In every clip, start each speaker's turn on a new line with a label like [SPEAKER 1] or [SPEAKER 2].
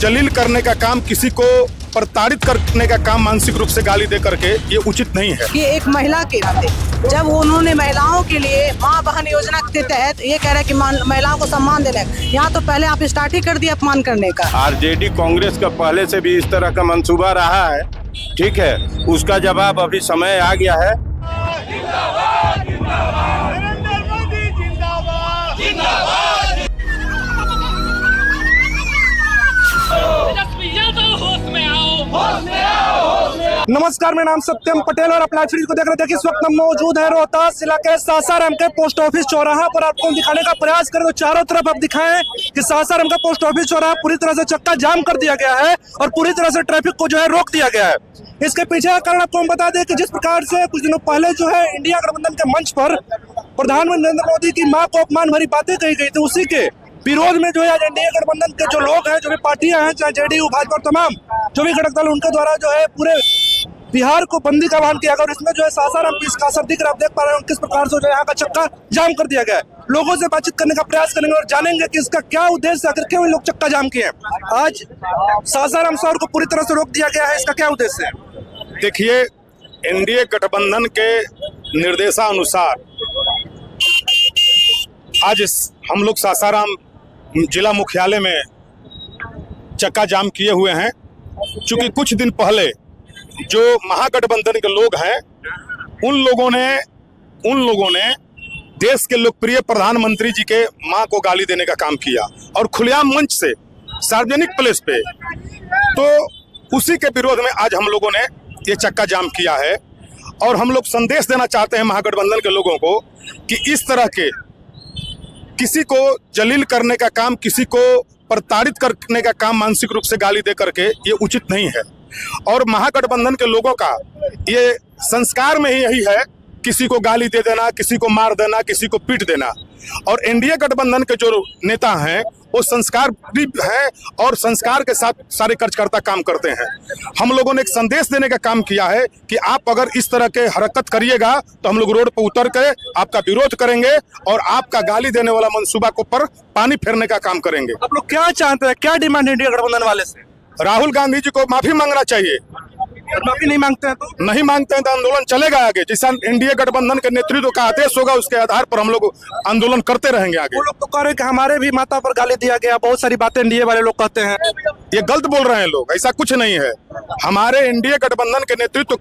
[SPEAKER 1] जलील करने का काम, किसी को प्रताड़ित करने का काम मानसिक रूप से गाली दे करके ये उचित नहीं है।
[SPEAKER 2] कि एक महिला के नाते जब उन्होंने महिलाओं के लिए माँ बहन योजना के तहत ये कह रहा है कि महिलाओं को सम्मान देना है, यहाँ तो पहले आप स्टार्ट ही कर दिया अपमान करने का।
[SPEAKER 3] आरजेडी कांग्रेस का पहले से भी इस तरह का मंसूबा रहा है, ठीक है, उसका जवाब अभी समय आ गया है।
[SPEAKER 4] जिंदाबाद, जिंदाबाद, नरेंद्र मोदी जिंदाबाद, जिंदाबाद।
[SPEAKER 5] नमस्कार, मेरा नाम सत्यम पटेल और अपना सीरीज को देख रहे थे कि इस वक्त हम मौजूद है रोहतास जिला के सासाराम के पोस्ट ऑफिस चौराहा पर। आपको दिखाने का प्रयास करें तो चारों तरफ आप दिखाएं कि सासाराम का पोस्ट ऑफिस चौराहा पूरी तरह से चक्का जाम कर दिया गया है और पूरी तरह से ट्रैफिक को जो है रोक दिया गया है। इसके पीछे का कारण आपको हम बता दें कि जिस प्रकार से कुछ दिनों पहले जो है इंडिया गठबंधन के मंच पर प्रधानमंत्री नरेंद्र मोदी की मां को अपमान भरी बातें कही गई थी, उसी के विरोध में जो है आज एनडीए गठबंधन के जो लोग हैं, जो भी पार्टियां हैं, चाहे जेडीयू, भाजपा और तमाम जो भी घटक दल, उनके द्वारा जो है पूरे बिहार को बंदी का आह्वान किया गया और इसमें जो है सासाराम की इसका असर दिख रहा है। आप देख पा रहे हो किस प्रकार से जो यहाँ का चक्का जाम कर दिया गया है। लोगों से बातचीत करने का प्रयास करेंगे और जानेंगे कि इसका क्या उद्देश्य है, आखिर क्यों लोग चक्का जाम किए हैं। आज सासाराम शहर को पूरी तरह से रोक दिया गया है, इसका क्या उद्देश्य है?
[SPEAKER 1] देखिए, एनडीए गठबंधन के निर्देशानुसार आज हम लोग सासाराम जिला मुख्यालय में चक्का जाम किए हुए हैं। चूंकि कुछ दिन पहले जो महागठबंधन के लोग हैं, उन लोगों ने देश के लोकप्रिय प्रधानमंत्री जी के मां को गाली देने का काम किया और खुलेआम मंच से सार्वजनिक प्लेस पे, तो उसी के विरोध में आज हम लोगों ने ये चक्का जाम किया है। और हम लोग संदेश देना चाहते हैं महागठबंधन के लोगों को कि इस तरह के किसी को जलील करने का काम, किसी को प्रताड़ित करने का काम मानसिक रूप से गाली दे करके ये उचित नहीं है। और महागठबंधन के लोगों का ये संस्कार में ही यही है, किसी को गाली दे देना, किसी को मार देना, किसी को पीट देना। और एनडीए गठबंधन के जो नेता हैं वो संस्कार भी हैं और संस्कार के साथ सारे कार्यकर्ता काम करते हैं। हम लोगों ने एक संदेश देने का काम किया है कि आप अगर इस तरह के हरकत करिएगा तो हम लोग रोड पर उतर के आपका विरोध करेंगे और आपका गाली देने वाला मंसूबा को पर पानी फेरने का काम करेंगे।
[SPEAKER 5] आप लोग क्या चाहते हैं, क्या डिमांड इंडिया गठबंधन वाले से?
[SPEAKER 1] राहुल गांधी जी को माफी मांगना चाहिए।
[SPEAKER 5] माफी नहीं मांगते हैं तो
[SPEAKER 1] आंदोलन चलेगा आगे। जैसा एनडीए गठबंधन के नेतृत्व का आदेश होगा उसके आधार पर हम लोग आंदोलन करते रहेंगे आगे।
[SPEAKER 5] वो लोग तो कह रहे हैं कि हमारे भी माता पर गाली दिया गया, बहुत सारी बातें एनडीए वाले लोग कहते हैं।
[SPEAKER 1] ये गलत बोल रहे हैं लोग, ऐसा कुछ नहीं है। हमारे एनडीए गठबंधन के नेतृत्व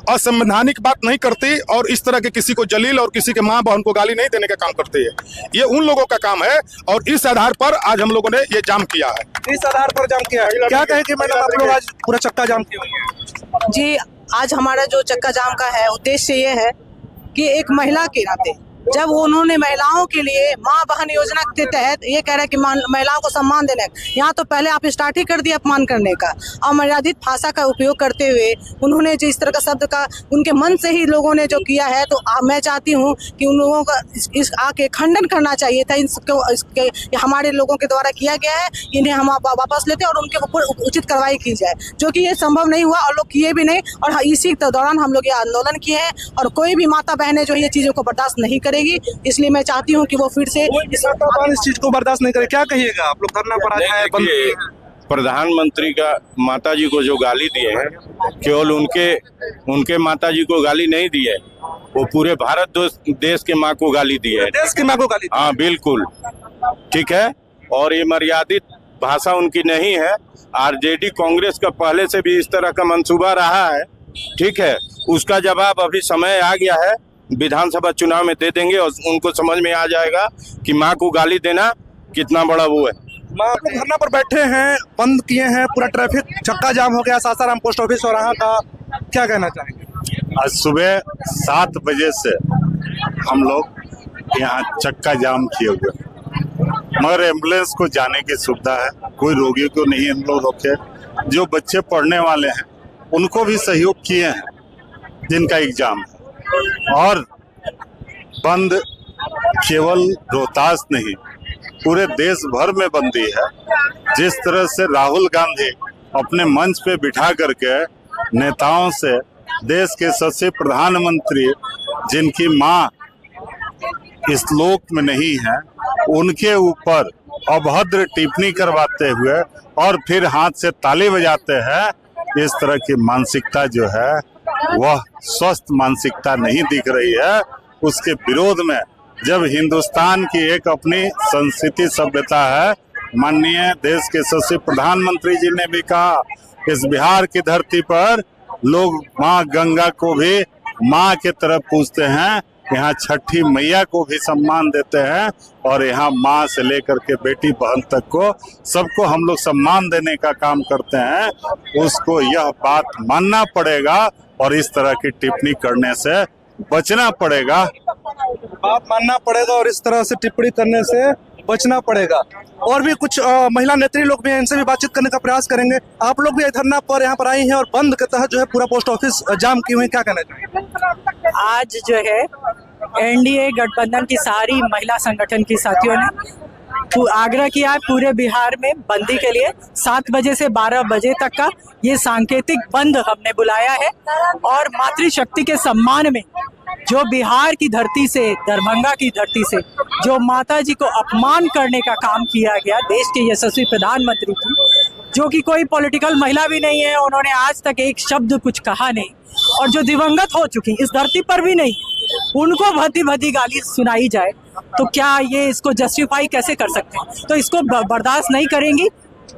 [SPEAKER 1] असंवैधानिक बात नहीं करती और इस तरह के किसी को जलील और किसी के मां बहन को गाली नहीं देने का काम करती है। ये उन लोगों का काम है और इस आधार पर आज हम लोगों ने ये जाम किया है।
[SPEAKER 5] इस आधार पर जाम किया है। क्या कहे कि मैडम आप लोग आज पूरा चक्का जाम किए हुए हैं?
[SPEAKER 2] जी, आज हमारा जो चक्का जाम का है उद्देश्य ये है कि एक महिला के नाते जब उन्होंने महिलाओं के लिए माँ बहन योजना के तहत ये कह रहा है कि महिलाओं को सम्मान देना है, यहाँ तो पहले आप स्टार्ट ही कर दिया अपमान करने का। अमर्यादित भाषा का उपयोग करते हुए उन्होंने जो इस तरह का शब्द का उनके मन से ही लोगों ने जो किया है, तो मैं चाहती हूँ कि उन लोगों का इस आके खंडन करना चाहिए था। इसके हमारे लोगों के द्वारा किया गया है, इन्हें हम वापस लेते हैं और उनके ऊपर उचित कार्रवाई की जाए, जो कि ये संभव नहीं हुआ और लोग किए भी नहीं। और इसी दौरान हम लोग ये आंदोलन किए हैं और कोई भी माता बहनें जो ये चीज़ों को बर्दाश्त नहीं करेगी। इसलिए मैं चाहती हूँ कि वो फिर से
[SPEAKER 5] इस चीज को बर्दाश्त नहीं करे। क्या कहिएगा आप लोग? धरना पर आए हैं।
[SPEAKER 3] प्रधानमंत्री का माताजी को जो गाली दिए हैं, केवल उनके माताजी को गाली नहीं दी है, वो पूरे भारत देश के माँ को गाली दी है।
[SPEAKER 5] देश की माँ को गाली?
[SPEAKER 3] हाँ बिल्कुल, ठीक है। और ये मर्यादित भाषा उनकी नहीं है। आरजेडी कांग्रेस का पहले से भी इस तरह का मंसूबा रहा है, ठीक है, उसका जवाब अभी समय आ गया है। विधानसभा चुनाव में दे देंगे और उनको समझ में आ जाएगा कि माँ को गाली देना कितना बड़ा वो है।
[SPEAKER 5] माँ लोग धरना पर बैठे हैं, बंद किए हैं, पूरा ट्रैफिक चक्का जाम हो गया सासाराम पोस्ट ऑफिस चौराहा का। क्या कहना चाहेंगे?
[SPEAKER 6] आज सुबह 7 बजे से हम लोग यहाँ चक्का जाम किए हुए, मगर एम्बुलेंस को जाने की सुविधा है, कोई रोगी को नहीं हम लोग रोके। जो बच्चे पढ़ने वाले हैं उनको भी सहयोग किए हैं, जिनका एग्जाम है। और बंद केवल रोहतास नहीं, पूरे देश भर में बंदी है। जिस तरह से राहुल गांधी अपने मंच पे बिठा करके नेताओं से देश के सबसे प्रधानमंत्री जिनकी मां इस लोक में नहीं है, उनके ऊपर अभद्र टिप्पणी करवाते हुए और फिर हाथ से ताली बजाते हैं, इस तरह की मानसिकता जो है वह स्वस्थ मानसिकता नहीं दिख रही है। उसके विरोध में जब हिंदुस्तान की एक अपनी संस्कृति सभ्यता है, माननीय देश के यशस्वी प्रधानमंत्री जी ने भी कहा, इस बिहार की धरती पर लोग माँ गंगा को भी माँ के तरफ पूजते हैं, यहाँ छठी मैया को भी सम्मान देते हैं और यहाँ माँ से लेकर के बेटी बहन तक को सबको हम लोग सम्मान देने का काम करते हैं। उसको यह बात मानना पड़ेगा और इस तरह की टिप्पणी करने से बचना पड़ेगा।
[SPEAKER 5] बात मानना पड़ेगा और इस तरह से टिप्पणी करने से बचना पड़ेगा। और भी कुछ महिला नेत्री लोग भी हैं, इनसे भी बातचीत करने का प्रयास करेंगे। आप लोग भी धरना पर यहाँ पर आई हैं और बंद के तहत जो है पूरा पोस्ट ऑफिस जाम किए हुए हैं, क्या कहना चाहिए?
[SPEAKER 7] आज जो है एनडीए गठबंधन की सारी महिला संगठन की साथियों ने आग्रह किया है पूरे बिहार में बंदी के लिए। 7 बजे से 12 बजे तक का ये सांकेतिक बंद हमने बुलाया है और मातृशक्ति के सम्मान में जो बिहार की धरती से, दरभंगा की धरती से जो माता जी को अपमान करने का काम किया गया देश के यशस्वी प्रधानमंत्री की, जो कि कोई पॉलिटिकल महिला भी नहीं है, उन्होंने आज तक एक शब्द कुछ कहा नहीं और जो दिवंगत हो चुकी इस धरती पर भी नहीं, उनको भद्दी भद्दी गाली सुनाई जाए तो क्या ये इसको जस्टिफाई कैसे कर सकते हैं? तो इसको बर्दाश्त नहीं करेंगी,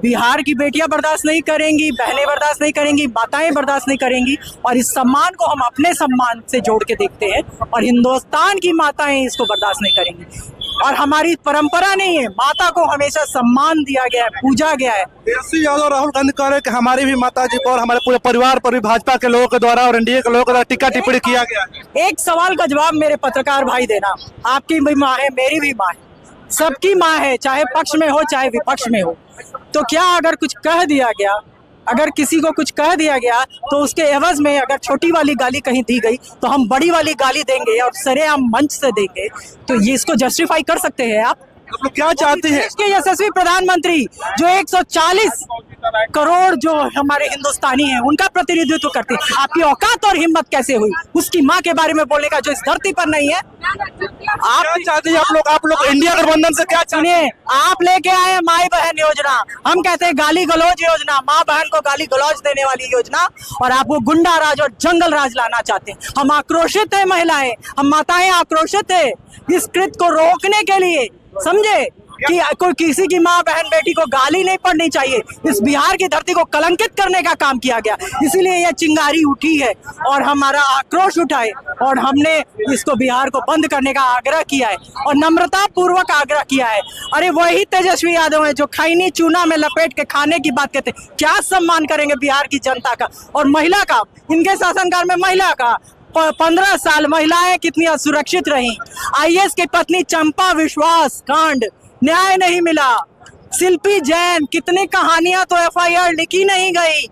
[SPEAKER 7] बिहार की बेटियां बर्दाश्त नहीं करेंगी, बहनें बर्दाश्त नहीं करेंगी, माताएं बर्दाश्त नहीं करेंगी और इस सम्मान को हम अपने सम्मान से जोड़ के देखते हैं और हिंदुस्तान की माताएं इसको बर्दाश्त नहीं करेंगी। और हमारी परंपरा नहीं है, माता को हमेशा सम्मान दिया गया है, पूजा गया है।
[SPEAKER 5] तेजस्वी यादव राहुल गांधी कह रहे हैं कि हमारी भी माता जी पर, हमारे पूरे परिवार पर भी भाजपा के लोगों के द्वारा और एनडीए के लोगों के द्वारा टीका टिप्पणी किया गया है।
[SPEAKER 7] एक सवाल का जवाब मेरे पत्रकार भाई देना, आपकी भी माँ है, मेरी भी माँ है, सबकी माँ है, चाहे पक्ष में हो चाहे विपक्ष में हो। तो क्या अगर कुछ कह दिया गया, अगर किसी को कुछ कह दिया गया तो उसके एवज में अगर छोटी वाली गाली कहीं दी गई तो हम बड़ी वाली गाली देंगे और सरेआम मंच से देंगे, तो ये इसको जस्टिफाई कर सकते हैं आप?
[SPEAKER 5] आप लोग क्या चाहते हैं?
[SPEAKER 7] देश के यशस्वी प्रधानमंत्री जो 140 करोड़ जो हमारे हिंदुस्तानी हैं उनका प्रतिनिधित्व करते हैं, आपकी औकात और हिम्मत कैसे हुई उसकी माँ के बारे में बोलने का जो इस धरती पर नहीं है?
[SPEAKER 5] आप क्या चाहते हैं? आप लोग इंडिया गठबंधन से क्या चाहते हैं?
[SPEAKER 7] आप लेके आए माई बहन योजना, हम कहते हैं गाली गलौज योजना, माँ बहन को गाली गलौज देने वाली योजना, और आप वो गुंडा राज और जंगल राज लाना चाहते हैं। हम आक्रोशित है, महिलाएं, हम माताएं आक्रोशित है इस कृत्य को रोकने के लिए, समझे कि कोई किसी की माँ बहन बेटी को गाली नहीं पड़नी चाहिए। इस बिहार की धरती को कलंकित करने का काम किया गया, इसीलिए यह चिंगारी उठी है और हमारा आक्रोश उठा है और हमने इसको बिहार को बंद करने का आग्रह किया है और नम्रता पूर्वक आग्रह किया है। अरे वही तेजस्वी यादव है जो खैनी चूना में लपेट के खाने की बात कहते हैं, क्या सम्मान करेंगे बिहार की जनता का और महिला का? इनके शासनकाल में महिला का 15 साल महिलाएं कितनी असुरक्षित रहीं। आईएएस की पत्नी चंपा विश्वास कांड, न्याय नहीं मिला। शिल्पी जैन, कितनी कहानियां तो एफआईआर लिखी नहीं गई,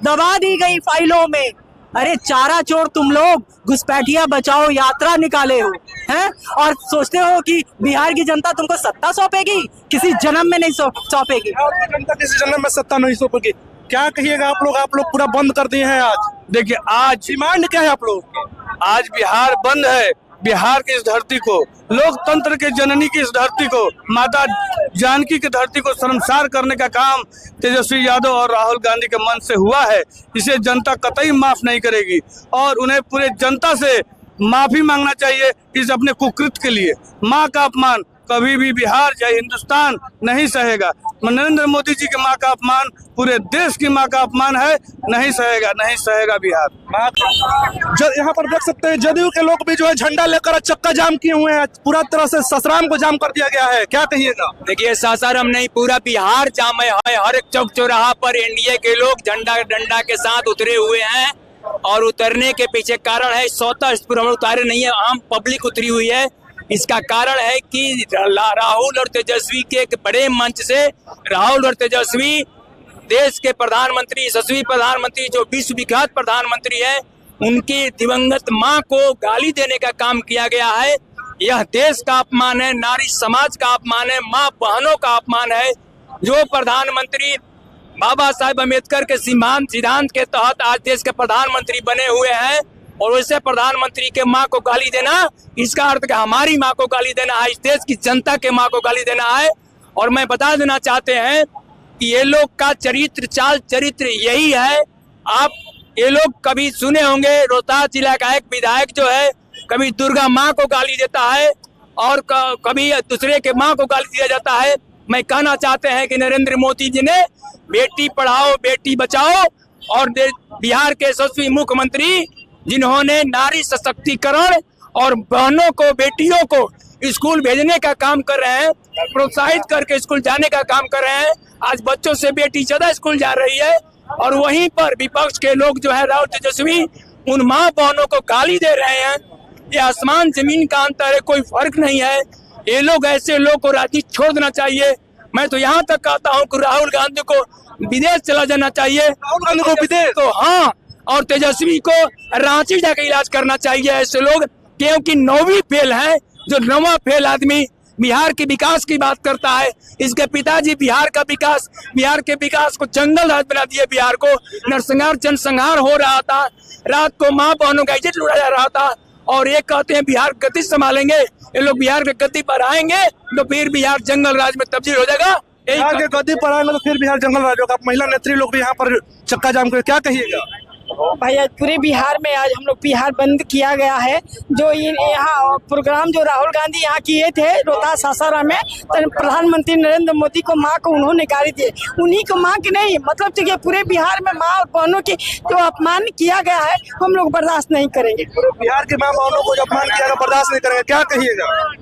[SPEAKER 7] दबा दी गई फाइलों में। अरे चारा चोर तुम लोग घुसपैठिया बचाओ यात्रा निकाले हो हैं और सोचते हो कि बिहार की जनता तुमको सत्ता सौंपेगी, किसी जन्म में नहीं सौंपेगी।
[SPEAKER 5] जनता किसी जन्म में सत्ता नहीं सौंपेगी। क्या कहिएगा आप लोग पूरा बंद कर दिए हैं आज?
[SPEAKER 8] देखिए आज
[SPEAKER 5] डिमांड क्या है आप लोग?
[SPEAKER 8] आज बिहार बंद है। बिहार की इस धरती को, लोकतंत्र के जननी की इस धरती को, माता जानकी की धरती को शर्मसार करने का काम तेजस्वी यादव और राहुल गांधी के मन से हुआ है। इसे जनता कतई माफ नहीं करेगी और उन्हें पूरे जनता से माफी मांगना चाहिए इस अपने कुकृत्य के लिए। माँ का अपमान कभी भी बिहार या हिंदुस्तान नहीं सहेगा। नरेंद्र मोदी जी की माँ का अपमान पूरे देश की माँ का अपमान है, नहीं सहेगा बिहार।
[SPEAKER 5] यहाँ पर देख सकते हैं जदयू के लोग भी जो है झंडा लेकर चक्का जाम किए हुए हैं, पूरा तरह से ससराम को जाम कर दिया गया है, क्या कहिएगा?
[SPEAKER 9] देखिए सासाराम नहीं, पूरा बिहार जाम है। हर एक चौक चौराहा पर एनडीए के लोग झंडा डंडा के साथ उतरे हुए हैं और उतरने के पीछे कारण है स्वतः उतारे नहीं है, आम पब्लिक उतरी हुई है। इसका कारण है कि राहुल और तेजस्वी के एक बड़े मंच से राहुल और तेजस्वी देश के प्रधानमंत्री, यशस्वी प्रधानमंत्री जो विश्व विख्यात प्रधानमंत्री है, उनकी दिवंगत मां को गाली देने का काम किया गया है। यह देश का अपमान है, नारी समाज का अपमान है, मां बहनों का अपमान है। जो प्रधानमंत्री बाबा साहेब अम्बेडकर के सिद्धांत के तहत आज देश के प्रधानमंत्री बने हुए हैं और वैसे प्रधानमंत्री के माँ को गाली देना, इसका अर्थ कि हमारी माँ को गाली देना है, इस देश की जनता के माँ को गाली देना है। और मैं बता देना चाहते हैं कि ये लोग का चरित्र यही है। आप ये लोग कभी सुने होंगे रोहतास जिला का एक विधायक जो है कभी दुर्गा माँ को गाली देता है और कभी दूसरे के माँ को गाली दिया जाता है। मैं कहना चाहते हैं कि नरेंद्र मोदी जी ने बेटी पढ़ाओ बेटी बचाओ और बिहार के यशस्वी मुख्यमंत्री जिन्होंने नारी सशक्तिकरण और बहनों को बेटियों को स्कूल भेजने का काम कर रहे हैं, प्रोत्साहित करके स्कूल जाने का काम कर रहे हैं। आज बच्चों से बेटी ज्यादा स्कूल जा रही है और वहीं पर विपक्ष के लोग जो है राहुल तेजस्वी उन माँ बहनों को गाली दे रहे हैं। ये आसमान जमीन का अंतर है, कोई फर्क नहीं है। ये लोग ऐसे लोग को राजनीति छोड़ देना चाहिए। मैं तो यहाँ तक कहता हूँ कि राहुल गांधी को विदेश चला जाना चाहिए।
[SPEAKER 5] राहुल गांधी को विदेश
[SPEAKER 9] तो हाँ, और तेजस्वी को रांची जाकर इलाज करना चाहिए को लोग, क्योंकि 9वीं फेल है। जो 9वां फेल आदमी बिहार के विकास की बात करता है, इसके पिताजी बिहार के विकास को जंगल राज बना दिए। बिहार को नरसंहार जनसंहार हो रहा था, रात को माँ बहनों का इज्जत लूटा जा रहा था और ये कहते हैं बिहार गति संभालेंगे। ये लोग बिहार के गति पर आएंगे तो फिर बिहार जंगल राज में तब्दील हो जाएगा।
[SPEAKER 5] बिहार के गद्दी पर आएंगे तो फिर बिहार जंगल राज होगा। महिला नेत्री लोग भी यहाँ पर चक्का जाम कर क्या कहिएगा?
[SPEAKER 7] भैया पूरे बिहार में आज हम लोग बिहार बंद किया गया है। जो यहाँ प्रोग्राम जो राहुल गांधी यहाँ किए थे रोहतास सासाराम में, तो प्रधानमंत्री नरेंद्र मोदी को माँ को उन्होंने गाली दी। उन्हीं को माँ की नहीं, मतलब कि पूरे बिहार में माँ और बहनों की जो अपमान किया गया है हम लोग बर्दाश्त नहीं करेंगे।
[SPEAKER 5] बिहार के माँ बहनों को जो अपमान किया बर्दाश्त नहीं करेंगे, क्या कहिएगा?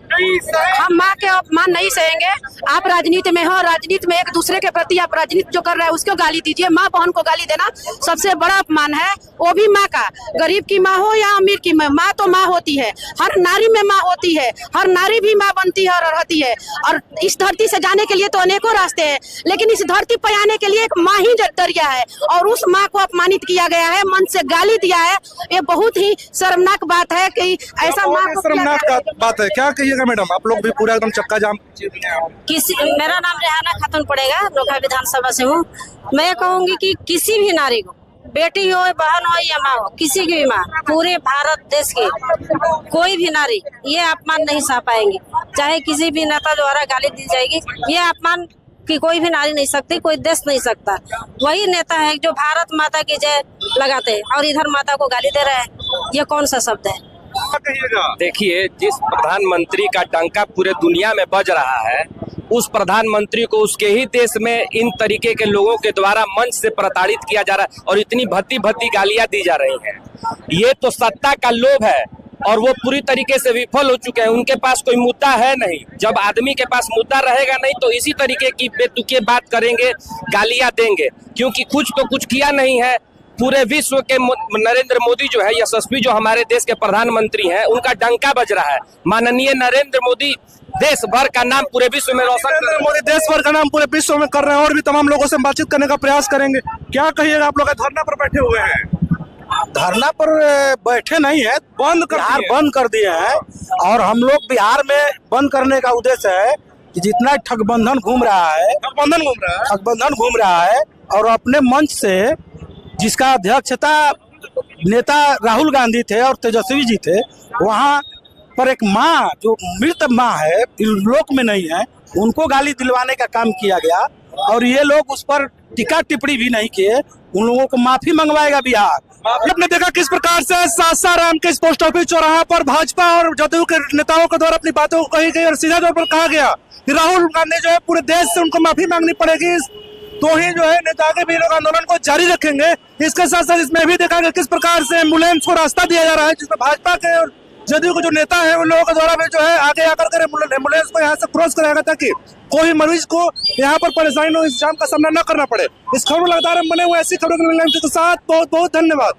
[SPEAKER 2] हम माँ के अपमान नहीं सहेंगे। आप राजनीति में हो, राजनीति में एक दूसरे के प्रति आप राजनीति जो कर रहे हैं उसको गाली दीजिए। माँ बहन को गाली देना सबसे बड़ा अपमान है, वो भी माँ का। गरीब की माँ हो या अमीर की माँ तो माँ होती है। हर नारी में माँ होती है, हर नारी भी माँ बनती है और रहती है। और इस धरती से जाने के लिए तो अनेकों रास्ते हैं, लेकिन इस धरती पर आने के लिए एक माँ ही दरिया है और उस माँ को अपमानित किया गया है, मन से गाली दिया है। ये बहुत ही शर्मनाक बात है कि ऐसा माँ को
[SPEAKER 5] शर्मनाक बात है। क्या कहिएगा मैडम? आप लोग भी पूरा एकदम चक्का जाम।
[SPEAKER 2] मेरा नाम रेहाना खातून पड़ेगा, लोका विधानसभा से हूँ। मैं कहूँगी कि किसी भी नारी को, बेटी हो बहन हो या माँ हो, किसी की भी माँ, पूरे भारत देश की कोई भी नारी ये अपमान नहीं सह पाएंगी। चाहे किसी भी नेता द्वारा गाली दी जाएगी, ये अपमान की कोई भी नारी नहीं सकती, कोई देश नहीं सकता। वही नेता है जो भारत माता की जय लगाते हैं और इधर माता को गाली दे रहे हैं। ये कौन सा शब्द है?
[SPEAKER 10] देखिए, जिस प्रधानमंत्री का डंका पूरे दुनिया में बज रहा है, उस प्रधानमंत्री को उसके ही देश में इन तरीके के लोगों के द्वारा मंच से प्रताड़ित किया जा रहा है और इतनी भद्दी गालियां दी जा रही हैं। ये तो सत्ता का लोभ है और वो पूरी तरीके से विफल हो चुके हैं। उनके पास कोई मुद्दा है नहीं। जब आदमी के पास मुद्दा रहेगा नहीं तो इसी तरीके की बेतुके बात करेंगे, गालियां देंगे, क्योंकि कुछ तो कुछ किया नहीं है। पूरे विश्व के नरेंद्र मोदी जो है, यशस्वी जो हमारे देश के प्रधानमंत्री हैं, उनका डंका बज रहा है। माननीय नरेंद्र मोदी देश भर का नाम पूरे विश्व में रोशन,
[SPEAKER 5] नरेंद्र मोदी देश भर का नाम पूरे विश्व में कर रहे हैं और भी तमाम लोगों से बातचीत करने का प्रयास करेंगे। क्या कहिएगा? आप लोग धरना पर बैठे हुए हैं।
[SPEAKER 11] धरना पर बैठे नहीं है, बिहार बंद कर दिए हैं। और हम लोग बिहार में बंद करने का उद्देश्य है कि जितना ठगबंधन घूम रहा है और अपने मंच से जिसका अध्यक्षता नेता राहुल गांधी थे और तेजस्वी जी थे, वहाँ पर एक माँ जो मृत माँ है, लोक में नहीं है, उनको गाली दिलवाने का काम किया गया और ये लोग उस पर टीका टिप्पणी भी नहीं किए। उन लोगों को माफी मंगवाएगा बिहार।
[SPEAKER 5] आपने देखा किस प्रकार से सासाराम के पोस्ट ऑफिस चौराहा पर भाजपा और जदयू के नेताओं के द्वारा अपनी बातों को कही गई और सीधा तौर पर कहा गया कि राहुल गांधी जो है पूरे देश से उनको माफी मांगनी पड़ेगी, तो ही जो है नेता के भी लोग आंदोलन को जारी रखेंगे। इसके साथ साथ इसमें भी देखा गया किस प्रकार से एम्बुलेंस को रास्ता दिया जा रहा है, जिसमें भाजपा के और जदयू के जो नेता है उन लोगों के द्वारा भी जो है आगे आकर के एम्बुलेंस को यहाँ से क्रॉस कराएगा ताकि कोई मरीज को यहाँ पर परेशानी हो, इस जाम का सामना न करना पड़े। इस खबरों लगातार बने हुए ऐसी खबरों के साथ बहुत बहुत धन्यवाद।